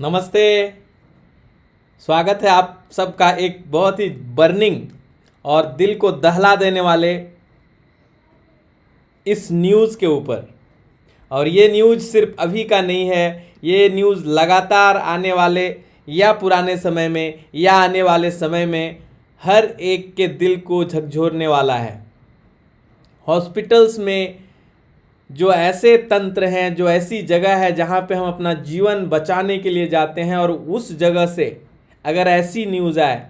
नमस्ते। स्वागत है आप सबका एक बहुत ही बर्निंग और दिल को दहला देने वाले इस न्यूज़ के ऊपर। और ये न्यूज़ सिर्फ अभी का नहीं है, ये न्यूज़ लगातार आने वाले या पुराने समय में या आने वाले समय में हर एक के दिल को झकझोरने वाला है। हॉस्पिटल्स में जो ऐसे तंत्र हैं, जो ऐसी जगह है जहाँ पे हम अपना जीवन बचाने के लिए जाते हैं, और उस जगह से अगर ऐसी न्यूज़ आए,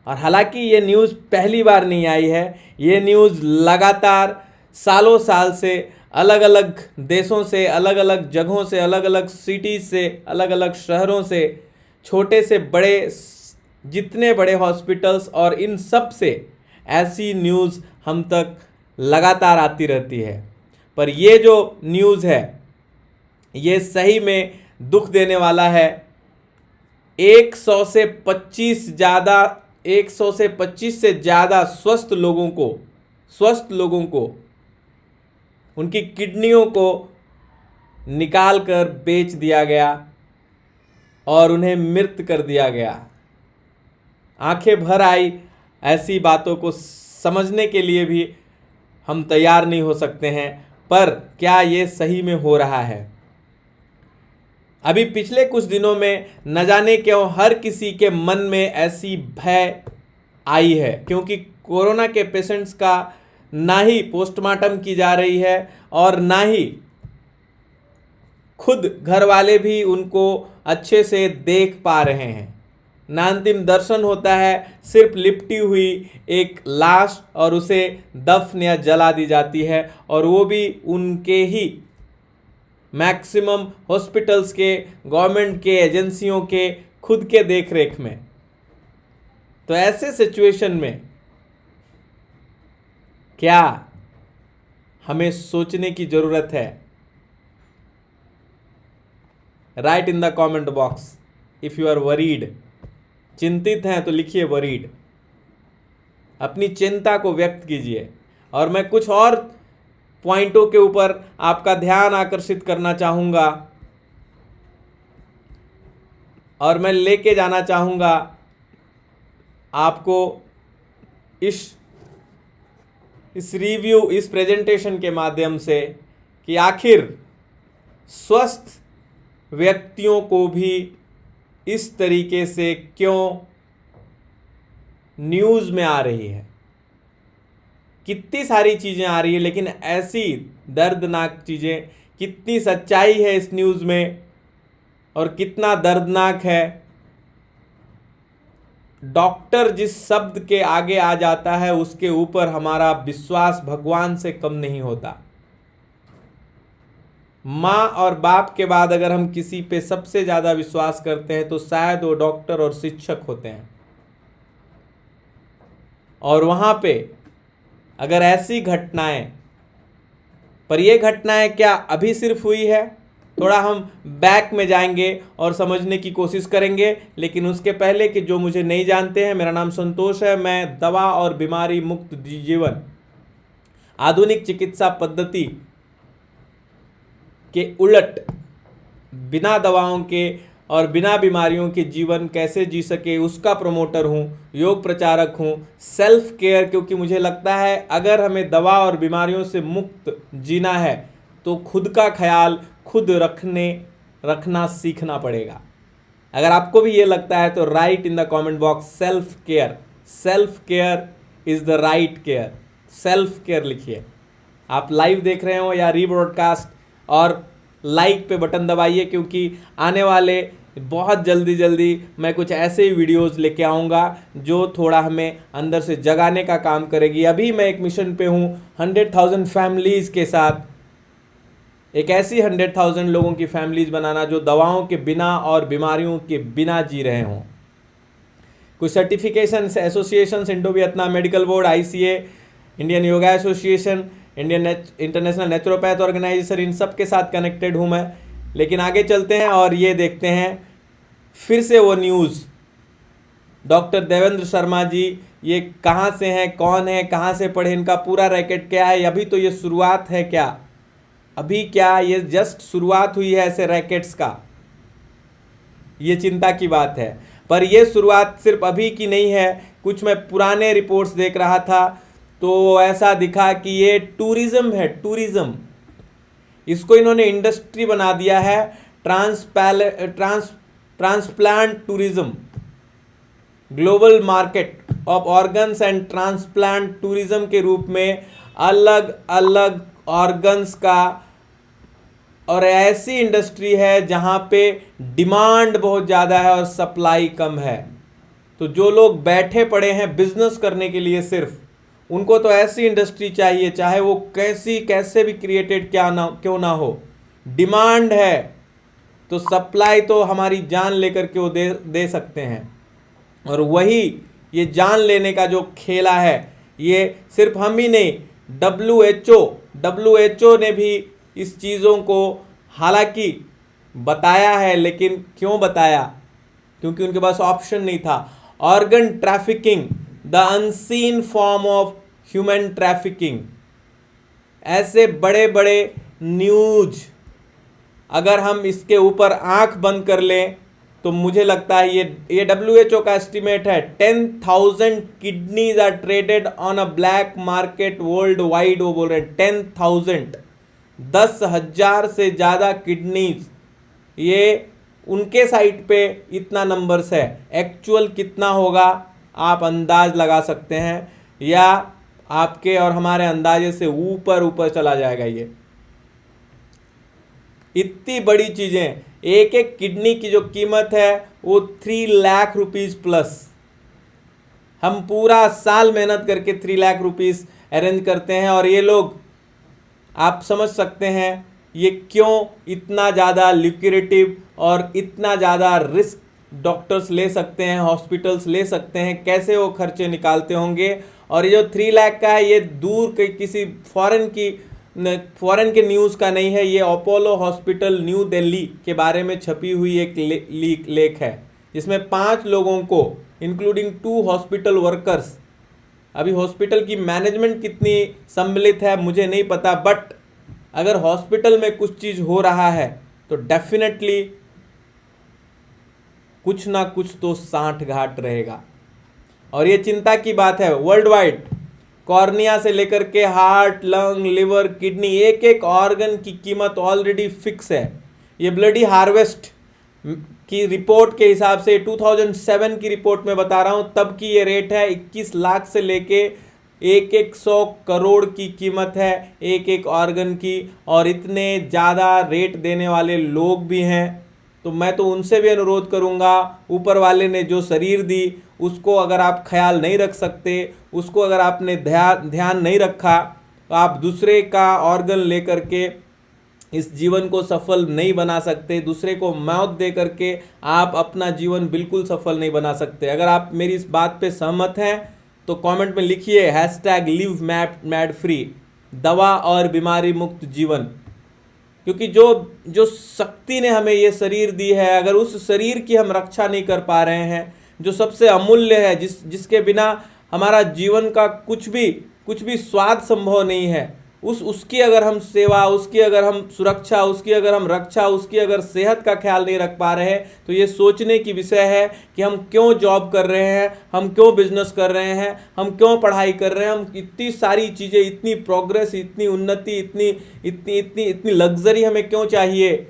और हालांकि ये न्यूज़ पहली बार नहीं आई है, ये न्यूज़ लगातार सालों साल से अलग अलग देशों से, अलग अलग जगहों से, अलग अलग सिटीज़ से, अलग अलग शहरों से, छोटे से बड़े जितने बड़े हॉस्पिटल्स और इन सब से ऐसी न्यूज़ हम तक लगातार आती रहती है। पर ये जो न्यूज़ है ये सही में दुख देने वाला है। 100 से 25 से ज़्यादा स्वस्थ लोगों को उनकी किडनियों को निकाल कर बेच दिया गया और उन्हें मृत कर दिया गया। आंखें भर आई। ऐसी बातों को समझने के लिए भी हम तैयार नहीं हो सकते हैं, पर क्या ये सही में हो रहा है? अभी पिछले कुछ दिनों में न जाने क्यों हर किसी के मन में ऐसी भय आई है, क्योंकि कोरोना के पेशेंट्स का ना ही पोस्टमार्टम की जा रही है और ना ही खुद घर वाले भी उनको अच्छे से देख पा रहे हैं। ना अंतिम दर्शन होता है, सिर्फ लिपटी हुई एक लाश और उसे दफन या जला दी जाती है, और वो भी उनके ही मैक्सिमम हॉस्पिटल्स के, गवर्नमेंट के, एजेंसियों के खुद के देख रेख में। तो ऐसे सिचुएशन में क्या हमें सोचने की ज़रूरत है? Write in the comment box if you are worried. चिंतित हैं तो लिखिए वरीड, अपनी चिंता को व्यक्त कीजिए। और मैं कुछ और पॉइंटों के ऊपर आपका ध्यान आकर्षित करना चाहूँगा, और मैं लेके जाना चाहूँगा आपको इस रिव्यू, इस प्रेजेंटेशन के माध्यम से, कि आखिर स्वस्थ व्यक्तियों को भी इस तरीके से क्यों न्यूज़ में आ रही है। कितनी सारी चीज़ें आ रही है, लेकिन ऐसी दर्दनाक चीज़ें, कितनी सच्चाई है इस न्यूज़ में और कितना दर्दनाक है। डॉक्टर जिस शब्द के आगे आ जाता है उसके ऊपर हमारा विश्वास भगवान से कम नहीं होता। माँ और बाप के बाद अगर हम किसी पे सबसे ज़्यादा विश्वास करते हैं तो शायद वो डॉक्टर और शिक्षक होते हैं। और वहाँ पे अगर ऐसी घटनाएं, पर ये घटनाएं क्या अभी सिर्फ हुई है? थोड़ा हम बैक में जाएंगे और समझने की कोशिश करेंगे। लेकिन उसके पहले कि जो मुझे नहीं जानते हैं, मेरा नाम संतोष है। मैं दवा और बीमारी मुक्त जीवन, आधुनिक चिकित्सा पद्धति के उलट बिना दवाओं के और बिना बीमारियों के जीवन कैसे जी सके उसका प्रमोटर हूँ, योग प्रचारक हूँ, सेल्फ केयर। क्योंकि मुझे लगता है अगर हमें दवा और बीमारियों से मुक्त जीना है तो खुद का ख्याल खुद रखना सीखना पड़ेगा। अगर आपको भी ये लगता है तो write in the comment box self care. Self care is the right care. Self care लिखिए। आप लाइव देख रहे हो या रीब्रॉडकास्ट, और लाइक पे बटन दबाइए, क्योंकि आने वाले बहुत जल्दी मैं कुछ ऐसे ही वीडियोस लेके आऊँगा जो थोड़ा हमें अंदर से जगाने का काम करेगी। अभी मैं एक मिशन पे हूँ 100,000 फैमिलीज़ के साथ, एक ऐसी 100,000 लोगों की फैमिलीज़ बनाना जो दवाओं के बिना और बीमारियों के बिना जी रहे हों। कुछ certification association, Indo Vietnam medical board, ICA, Indian yoga association, Indian international naturopath organisation, इन सब के साथ कनेक्टेड हूँ मैं। लेकिन आगे चलते हैं और ये देखते हैं फिर से वो न्यूज़। डॉक्टर देवेंद्र शर्मा जी ये कहाँ से हैं, कौन है, कहाँ से पढ़े, इनका पूरा रैकेट क्या है? अभी तो ये शुरुआत है क्या? अभी क्या ये जस्ट शुरुआत हुई है ऐसे रैकेट्स का? ये चिंता की बात है। पर ये शुरुआत सिर्फ अभी की नहीं है। कुछ मैं पुराने रिपोर्ट्स देख रहा था तो ऐसा दिखा कि ये टूरिज्म है, टूरिज्म, इसको इन्होंने इंडस्ट्री बना दिया है। Transplant tourism, global market of organs and transplant tourism के रूप में अलग अलग ऑर्गन्स का, और ऐसी इंडस्ट्री है जहां पे डिमांड बहुत ज़्यादा है और सप्लाई कम है। तो जो लोग बैठे पड़े हैं बिजनेस करने के लिए सिर्फ, उनको तो ऐसी इंडस्ट्री चाहिए, चाहे वो कैसे भी क्रिएटेड क्यों ना हो। डिमांड है तो सप्लाई तो हमारी जान लेकर के वो दे सकते हैं। और वही ये जान लेने का जो खेला है, ये सिर्फ हम ही नहीं, WHO ने भी इस चीज़ों को हालांकि बताया है, लेकिन क्यों बताया? क्योंकि उनके पास ऑप्शन नहीं था। Organ trafficking, the unseen form of human trafficking, ऐसे बड़े बड़े न्यूज अगर हम इसके ऊपर आंख बंद कर लें तो मुझे लगता है ये WHO का एस्टिमेट है 10,000 kidneys are traded on a black market worldwide. वो बोल रहे हैं 10,000, 10,000 से ज़्यादा किडनीज, ये उनके साइट पे इतना नंबर्स है। एक्चुअल कितना होगा आप अंदाज लगा सकते हैं, या आपके और हमारे अंदाजे से ऊपर चला जाएगा। ये इतनी बड़ी चीज़ें, एक एक किडनी की जो कीमत है वो 3 लाख रुपीज़ प्लस। हम पूरा साल मेहनत करके 3 लाख रुपीज़ अरेंज करते हैं, और ये लोग, आप समझ सकते हैं ये क्यों इतना ज़्यादा ल्यूक्रेटिव और इतना ज़्यादा रिस्क डॉक्टर्स ले सकते हैं, हॉस्पिटल्स ले सकते हैं, कैसे वो खर्चे निकालते होंगे। और ये जो 3 लाख का है, ये दूर के किसी फॉरेन के न्यूज़ का नहीं है। ये अपोलो हॉस्पिटल न्यू दिल्ली के बारे में छपी हुई एक लेख है, जिसमें 5 लोगों को इंक्लूडिंग 2 हॉस्पिटल वर्कर्स, अभी हॉस्पिटल की मैनेजमेंट कितनी सम्मिलित है मुझे नहीं पता, बट अगर हॉस्पिटल में कुछ चीज़ हो रहा है तो डेफिनेटली कुछ ना कुछ तो साठ घाट रहेगा। और ये चिंता की बात है। वर्ल्ड वाइड कॉर्निया से लेकर के हार्ट, लंग, लिवर, किडनी, एक एक ऑर्गन की कीमत ऑलरेडी फिक्स है। ये ब्लडी हार्वेस्ट की रिपोर्ट के हिसाब से 2007 की रिपोर्ट में बता रहा हूँ, तब की ये रेट है 21 लाख से लेके 100 करोड़ की कीमत है एक एक ऑर्गन की। और इतने ज़्यादा रेट देने वाले लोग भी हैं, तो मैं तो उनसे भी अनुरोध करूंगा, ऊपर वाले ने जो शरीर दी उसको अगर आप ख्याल नहीं रख सकते, उसको अगर आपने ध्यान नहीं रखा, तो आप दूसरे का ऑर्गन लेकर के इस जीवन को सफल नहीं बना सकते। दूसरे को मौत दे करके आप अपना जीवन बिल्कुल सफल नहीं बना सकते। अगर आप मेरी इस बात पे सहमत हैं तो कमेंट में लिखिए #live मैड फ्री, दवा और बीमारी मुक्त जीवन। क्योंकि जो शक्ति ने हमें ये शरीर दी है, अगर उस शरीर की हम रक्षा नहीं कर पा रहे हैं, जो सबसे अमूल्य है, जिसके बिना हमारा जीवन का कुछ भी स्वाद संभव नहीं है, उसकी अगर हम सेवा, उसकी अगर हम सुरक्षा, उसकी अगर हम रक्षा, उसकी अगर सेहत का ख्याल नहीं रख पा रहे हैं, तो ये सोचने की विषय है कि हम क्यों जॉब कर रहे हैं, हम क्यों बिजनेस कर रहे हैं, हम क्यों पढ़ाई कर रहे हैं, हम इतनी सारी चीज़ें, इतनी प्रोग्रेस, इतनी उन्नति, इतनी लग्जरी हमें क्यों चाहिए।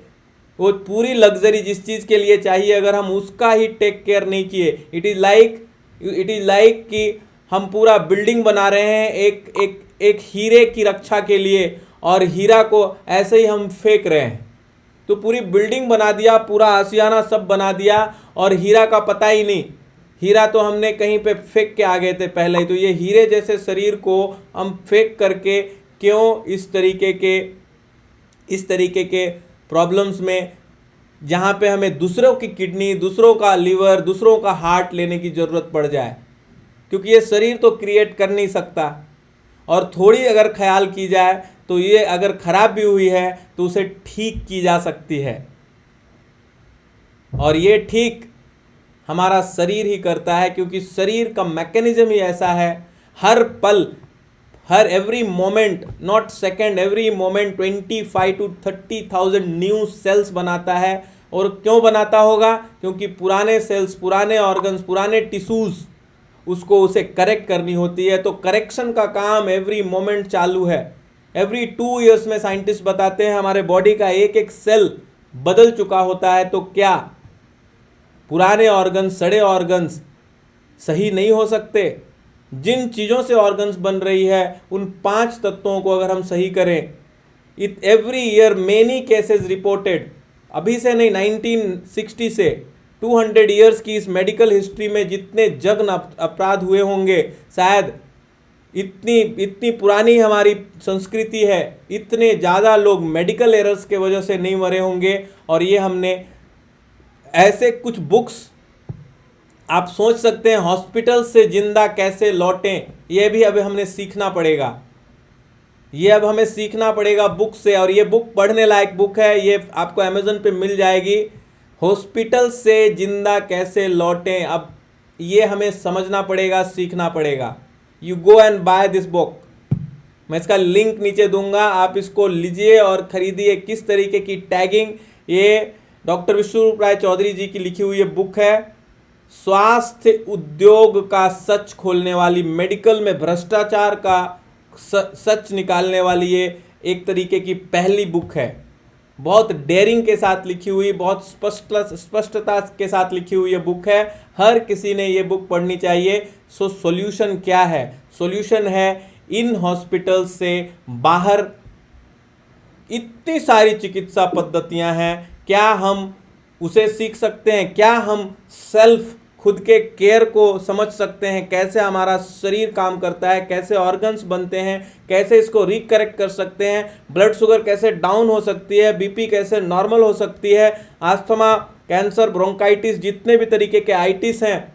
वो पूरी लग्जरी जिस चीज़ के लिए चाहिए, अगर हम उसका ही टेक केयर नहीं किए, इट इज़ लाइक कि हम पूरा बिल्डिंग बना रहे हैं एक हीरे की रक्षा के लिए, और हीरा को ऐसे ही हम फेंक रहे हैं। तो पूरी बिल्डिंग बना दिया, पूरा आशियाना सब बना दिया, और हीरा का पता ही नहीं। हीरा तो हमने कहीं पे फेंक के आ गए थे पहले ही। तो ये हीरे जैसे शरीर को हम फेंक करके क्यों इस तरीके के प्रॉब्लम्स में, जहाँ पे हमें दूसरों की किडनी, दूसरों का लीवर, दूसरों का हार्ट लेने की ज़रूरत पड़ जाए। क्योंकि ये शरीर तो क्रिएट कर नहीं सकता, और थोड़ी अगर ख्याल की जाए तो ये अगर खराब भी हुई है तो उसे ठीक की जा सकती है। और ये ठीक हमारा शरीर ही करता है, क्योंकि शरीर का मैकेनिज्म ही ऐसा है। हर पल, हर every moment, not second, every moment 25 to 30,000 new cells बनाता है, और क्यों बनाता होगा? क्योंकि पुराने सेल्स, पुराने ऑर्गन्स, पुराने टिश्यूज उसको उसे करेक्ट करनी होती है। तो करेक्शन का काम एवरी मोमेंट चालू है। एवरी 2 ईयर्स में साइंटिस्ट बताते हैं हमारे बॉडी का एक एक सेल बदल चुका होता है। तो क्या पुराने ऑर्गन्स, सड़े ऑर्गन्स सही नहीं हो सकते? जिन चीज़ों से ऑर्गन्स बन रही है उन 5 तत्वों को अगर हम सही करें, it every year many cases reported, अभी से नहीं 1960 से 200 ईयर्स की इस मेडिकल हिस्ट्री में जितने जघन्य अपराध हुए होंगे, शायद इतनी पुरानी हमारी संस्कृति है, इतने ज़्यादा लोग मेडिकल एरर्स के वजह से नहीं मरे होंगे। और ये हमने ऐसे कुछ बुक्स, आप सोच सकते हैं हॉस्पिटल से जिंदा कैसे लौटें, ये भी अब हमने सीखना पड़ेगा। ये अब हमें सीखना पड़ेगा बुक से। और ये बुक पढ़ने लायक बुक है, ये आपको अमेज़न पे मिल जाएगी। हॉस्पिटल से जिंदा कैसे लौटें, अब ये हमें समझना पड़ेगा, सीखना पड़ेगा। You go and buy this book, मैं इसका लिंक नीचे दूंगा, आप इसको लीजिए और खरीदिए। किस तरीके की टैगिंग, ये डॉक्टर विश्वरूप राय चौधरी जी की लिखी हुई ये बुक है। स्वास्थ्य उद्योग का सच खोलने वाली, मेडिकल में भ्रष्टाचार का सच निकालने वाली ये एक तरीके की पहली बुक है। बहुत डेयरिंग के साथ लिखी हुई, बहुत स्पष्टता के साथ लिखी हुई ये बुक है। हर किसी ने ये बुक पढ़नी चाहिए। सो सॉल्यूशन क्या है? सॉल्यूशन है इन हॉस्पिटल से बाहर इतनी सारी चिकित्सा पद्धतियां हैं, क्या हम उसे सीख सकते हैं? क्या हम सेल्फ, खुद के केयर को समझ सकते हैं? कैसे हमारा शरीर काम करता है, कैसे ऑर्गन्स बनते हैं, कैसे इसको रिकरेक्ट कर सकते हैं, ब्लड शुगर कैसे डाउन हो सकती है, बीपी कैसे नॉर्मल हो सकती है, आस्थमा, कैंसर, ब्रोंकाइटिस, जितने भी तरीके के आइटिस हैं,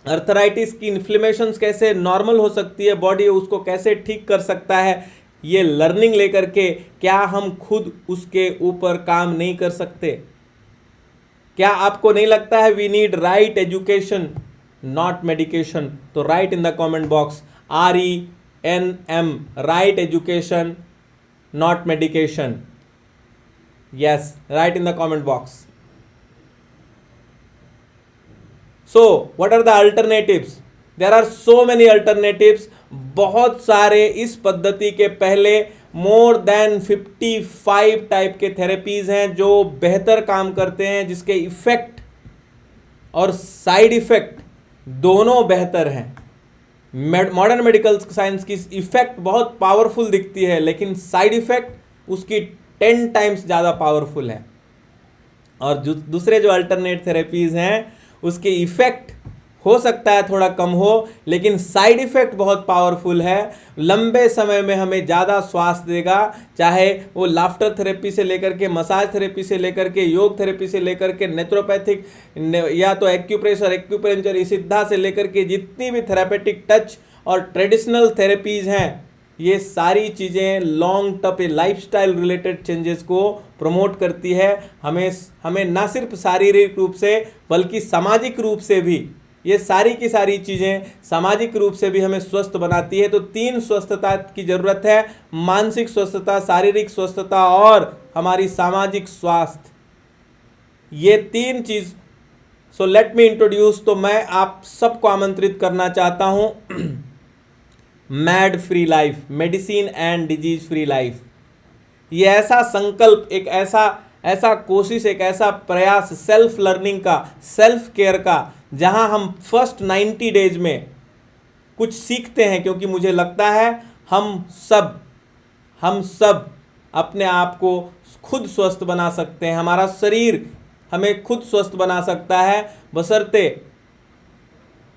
अर्थराइटिस की इन्फ्लेमेशंस कैसे नॉर्मल हो सकती है, बॉडी उसको कैसे ठीक कर सकता है। ये लर्निंग लेकर के क्या हम खुद उसके ऊपर काम नहीं कर सकते? क्या आपको नहीं लगता है we need right education not medication? तो write in the comment box RENM, right education not medication. Yes, write in the comment box. So what are the alternatives? There are so many alternatives. बहुत सारे इस पद्धति के पहले more than 55 type के therapies हैं जो बेहतर काम करते हैं, जिसके इफेक्ट और साइड इफेक्ट दोनों बेहतर हैं। मॉडर्न मेडिकल साइंस की इफेक्ट बहुत पावरफुल दिखती है, लेकिन साइड इफेक्ट उसकी 10 टाइम्स ज़्यादा पावरफुल है। और दूसरे जो अल्टरनेट थेरेपीज हैं उसके इफेक्ट हो सकता है थोड़ा कम हो, लेकिन साइड इफेक्ट बहुत पावरफुल है। लंबे समय में हमें ज़्यादा स्वास्थ्य देगा, चाहे वो लाफ्टर थेरेपी से लेकर के, मसाज थेरेपी से लेकर के, योग थेरेपी से लेकर के, नेत्रोपैथिक या तो एक्यूप्रेशर, एक्यूप्रेंचर, सिद्धा से लेकर के जितनी भी थेरापेटिक टच और ट्रेडिशनल थेरेपीज हैं, ये सारी चीज़ें long term lifestyle related changes को प्रमोट करती है। हमें ना सिर्फ शारीरिक रूप से बल्कि सामाजिक रूप से भी, ये सारी की सारी चीज़ें सामाजिक रूप से भी हमें स्वस्थ बनाती है। तो 3 स्वस्थता की ज़रूरत है: मानसिक स्वस्थता, शारीरिक स्वस्थता और हमारी सामाजिक स्वास्थ्य। ये 3 चीज़। So let me introduce. तो मैं आप सबको आमंत्रित करना चाहता हूँ mad free life, medicine and disease free life. ये ऐसा संकल्प, एक ऐसा कोशिश, एक ऐसा प्रयास सेल्फ लर्निंग का, सेल्फ केयर का, जहां हम फर्स्ट 90 डेज में कुछ सीखते हैं। क्योंकि मुझे लगता है हम सब अपने आप को खुद स्वस्थ बना सकते हैं। हमारा शरीर हमें खुद स्वस्थ बना सकता है, बशर्ते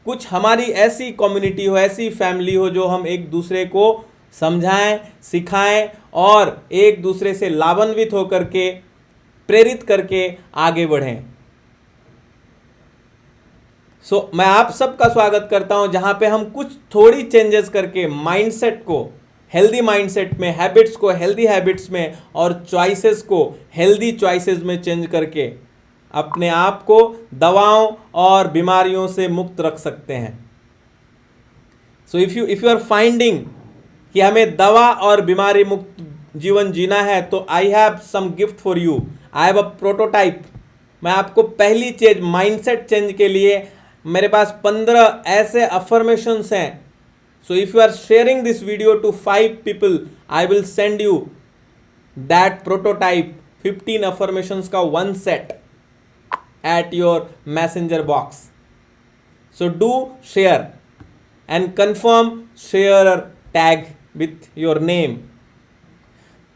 कुछ हमारी ऐसी कम्युनिटी हो, ऐसी फैमिली हो जो हम एक दूसरे को समझाएं, सिखाएं और एक दूसरे से लाभान्वित होकर के, प्रेरित करके आगे बढ़ें। मैं आप सबका स्वागत करता हूं, जहां पे हम कुछ थोड़ी चेंजेस करके माइंडसेट को हेल्दी माइंडसेट में, हैबिट्स को हेल्दी हैबिट्स में और चॉइसेस को हेल्दी चॉइसेस में चेंज करके अपने आप को दवाओं और बीमारियों से मुक्त रख सकते हैं। So if you are finding कि हमें दवा और बीमारी मुक्त जीवन जीना है, तो I have some gift for you. I have a prototype. मैं आपको पहली चीज माइंडसेट चेंज के लिए मेरे पास 15 ऐसे अफर्मेशंस हैं. So if you are sharing this video to 5 people, I will send you that prototype 15 affirmations का 1 set at your messenger box. So do share and confirm share tag with your name.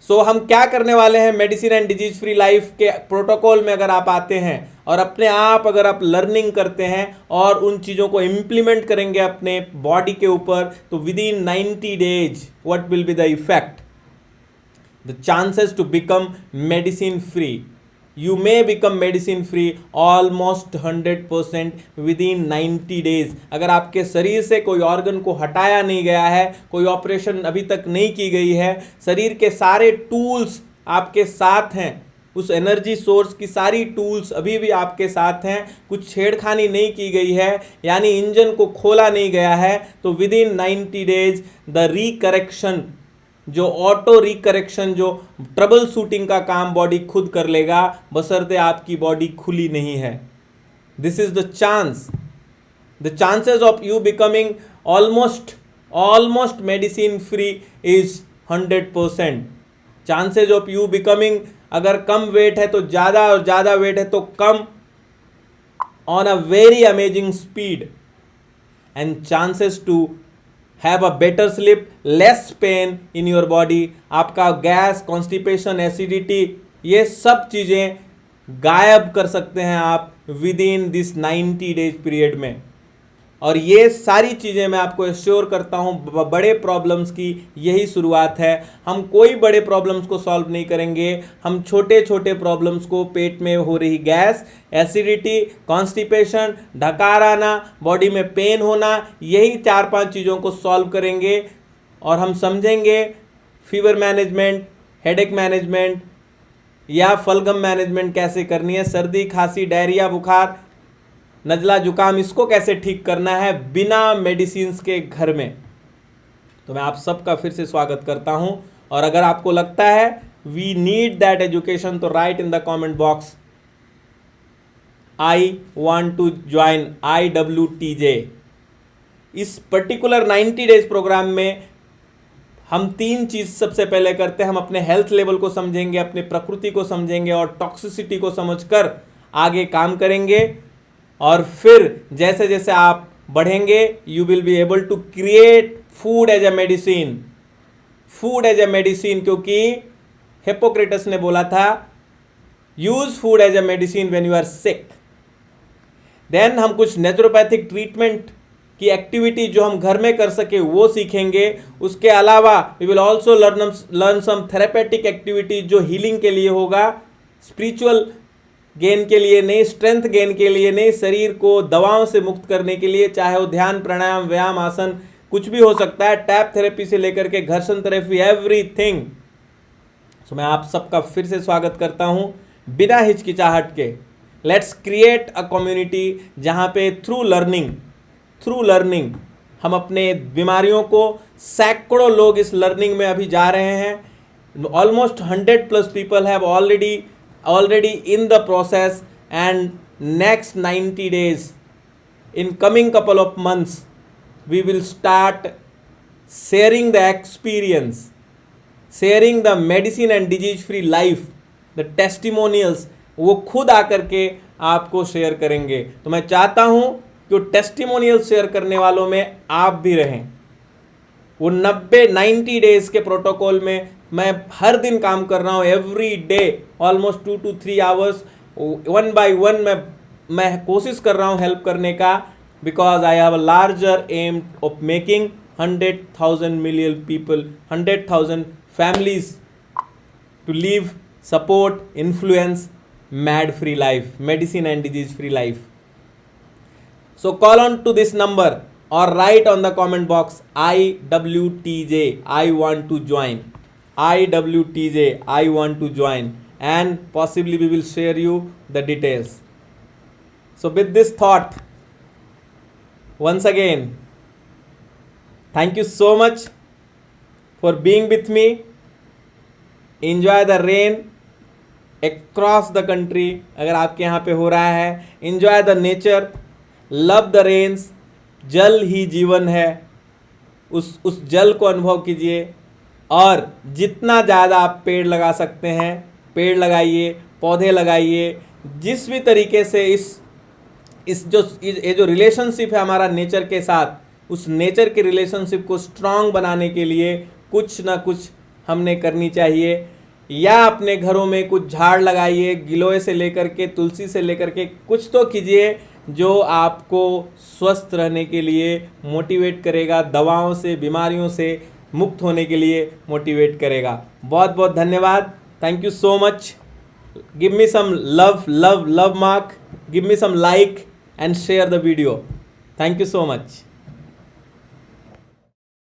So हम क्या करने वाले हैं, medicine and disease free life के protocol में अगर आप आते हैं और अपने आप अगर आप लर्निंग करते हैं और उन चीज़ों को इम्प्लीमेंट करेंगे अपने बॉडी के ऊपर, तो within 90 days what will be the effect, the chances to become medicine free. You may become medicine free almost 100% within 90 days. अगर आपके शरीर से कोई ऑर्गन को हटाया नहीं गया है, कोई ऑपरेशन अभी तक नहीं की गई है, शरीर के सारे टूल्स आपके साथ हैं, उस एनर्जी सोर्स की सारी टूल्स अभी भी आपके साथ हैं, कुछ छेड़खानी नहीं की गई है, यानी इंजन को खोला नहीं गया है, तो विद इन 90 डेज द रिकरेक्शन, जो ऑटो रिकरेक्शन, जो ट्रबल शूटिंग का काम बॉडी खुद कर लेगा, बशर्ते आपकी बॉडी खुली नहीं है. This is the chance. The chances of you becoming almost medicine free is 100%. Chances of you becoming, अगर कम वेट है तो ज़्यादा, और ज़्यादा वेट है तो कम, on a very amazing speed. And chances to have a better sleep, less pain in your body. आपका गैस, कॉन्स्टिपेशन, एसिडिटी, ये सब चीज़ें गायब कर सकते हैं आप with in this 90 days period में. और ये सारी चीज़ें मैं आपको एश्योर करता हूँ, बड़े प्रॉब्लम्स की यही शुरुआत है. हम कोई बड़े प्रॉब्लम्स को सॉल्व नहीं करेंगे, हम छोटे छोटे प्रॉब्लम्स को, पेट में हो रही गैस, एसिडिटी, कॉन्स्टिपेशन, ढकार आना, बॉडी में पेन होना, यही 4-5 चीज़ों को सॉल्व करेंगे. और हम समझेंगे फीवर मैनेजमेंट, हेडेक मैनेजमेंट या फलगम मैनेजमेंट कैसे करनी है, सर्दी, खांसी, डायरिया, बुखार, नज़ला, जुकाम, इसको कैसे ठीक करना है बिना मेडिसिन्स के घर में. तो मैं आप सबका फिर से स्वागत करता हूं. और अगर आपको लगता है वी नीड दैट एजुकेशन, तो write in the comment box, I want to join IWTJ. इस पर्टिकुलर 90 डेज प्रोग्राम में हम 3 चीज़ सबसे पहले करते हैं. हम अपने हेल्थ लेवल को समझेंगे, अपने प्रकृति को समझेंगे और टॉक्सिसिटी को समझकर आगे काम करेंगे. और फिर जैसे जैसे आप बढ़ेंगे, you will be able to create food as a medicine. Food as a medicine, क्योंकि हिप्पोक्रेटस ने बोला था use food as a medicine when you are sick. Then हम कुछ नेचुरोपैथिक ट्रीटमेंट की एक्टिविटी जो हम घर में कर सके वो सीखेंगे. उसके अलावा we will also learn some therapeutic activity जो हीलिंग के लिए होगा, स्पिरिचुअल गेन के लिए नहीं, स्ट्रेंथ गेन के लिए नहीं, शरीर को दवाओं से मुक्त करने के लिए, चाहे वो ध्यान, प्राणायाम, व्यायाम, आसन, कुछ भी हो सकता है, टैप थेरेपी से लेकर के घर्षण थेरेपी, एवरीथिंग. सो मैं आप सबका फिर से स्वागत करता हूं बिना हिचकिचाहट के. लेट्स क्रिएट अ कम्युनिटी जहां पे थ्रू लर्निंग हम अपने बीमारियों को, सैकड़ों लोग इस लर्निंग में अभी जा रहे हैं. Almost 100+ people have already in the process, and next 90 days, in coming couple of months, we will start sharing the experience, sharing the medicine and disease free life, the testimonials, वो खुद आकर के आपको शेयर करेंगे. तो मैं चाहता हूँ कि वो टेस्टिमोनियल शेयर करने वालों में आप भी रहें. वो 90 डेज के प्रोटोकॉल में मैं हर दिन काम कर रहा हूँ, every day almost 2 to 3 hours, 1 by 1 मैं कोशिश कर रहा हूँ हेल्प करने का, because I have a larger aim of making 100,000 million people, 100,000 families to live, support, influence mad free life, medicine and disease free life. So call on to this number or write on the comment box IWTJ, I want to join. IWTJ, I want to join, and possibly we will share you the details. So with this thought, once again, thank you so much for being with me. Enjoy the rain, across the country अगर आपके यहाँ पे हो रहा है। enjoy the nature, love the rains, जल ही जीवन है, उस जल को अनुभव कीजिए और जितना ज़्यादा आप पेड़ लगा सकते हैं पेड़ लगाइए, पौधे लगाइए। जिस भी तरीके से ये जो रिलेशनशिप है हमारा नेचर के साथ, उस नेचर के रिलेशनशिप को स्ट्रांग बनाने के लिए कुछ ना कुछ हमने करनी चाहिए। या अपने घरों में कुछ झाड़ लगाइए, गिलोय से लेकर के तुलसी से लेकर के कुछ तो कीजिए जो आपको स्वस्थ रहने के लिए मोटिवेट करेगा, दवाओं से, बीमारियों से मुक्त होने के लिए मोटिवेट करेगा। बहुत बहुत धन्यवाद। Thank you so much. Give me some love mark, give me some like and share the video. Thank you so much.